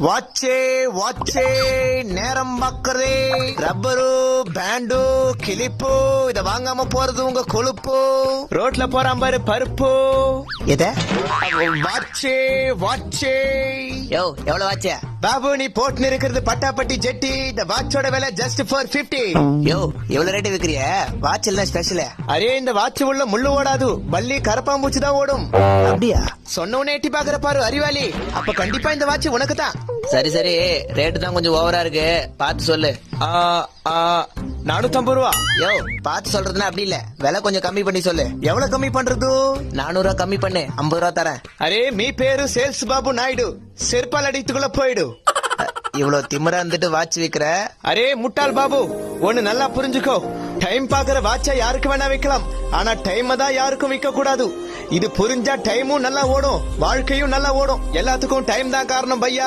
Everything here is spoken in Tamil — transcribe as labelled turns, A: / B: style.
A: வாட்சே வாட்சே நேரம் பாக்குறதே ரப்பரு பேண்டு கிளிப்பு இத வாங்காம போறது உங்க கொழுப்பு ரோட்ல போறான் பாரு பருப்பு எத வாட்சே வாட்சே
B: யோ எவ்வளவு வாட்ச?
A: பாபு நீ போட்டுன்னு இருக்கிறது பட்டாப்பட்டி ஜெட்டி இந்த வாட்சோட விலை ஜஸ்ட் ஃபார் 50.
B: யோ எவ்வளவு ரேட்டு விக்கிறிய? வாட்ச் எல்லாம் ஸ்பெஷல்.
A: அரே இந்த வாட்ச் உள்ள முள்ளு ஓடாது பள்ளி கரப்பாம்பூச்சி தான் ஓடும்.
B: அப்படியா?
A: சொன்ன உடனே எட்டி பாக்குற பாரு அறிவாளி, அப்ப கண்டிப்பா இந்த வாட்ச் உனக்கு தான்.
B: சரி சரி, ரேட்டு தான் கொஞ்சம் ஓவரா இருக்கு, பார்த்து சொல்லு.
A: 450 ரூபா.
B: யோ பார்த்து சொல்றதுன்னா அப்படி இல்ல, விலை கொஞ்சம் கம்மி பண்ணி சொல்லு.
A: எவ்வளவு கம்மி பண்றது?
B: 400 ரூபா கம்மி பண்ணு, 50 ரூபா தரேன்.
A: அரே மீ பேரு சேல்ஸ் பாபு நாயுடு, செருப்பால் அடித்துக்குள்ள போயிடு.
B: இவ்வளவு திமிரா இருந்துட்டு வாட்ச் விக்கிற?
A: அரே முட்டாள் பாபு, ஒண்ணு நல்லா புரிஞ்சுக்கோ, டைம் பாக்குற வாட்சா யாருக்கு வேணா வைக்கலாம், ஆனா டைம் தான் யாருக்கும் விற்க கூடாது. இது புரிஞ்சா டைமும் நல்லா ஓடும், வாழ்க்கையும் நல்லா ஓடும். எல்லாத்துக்கும் டைம் தான் காரணம் பையா.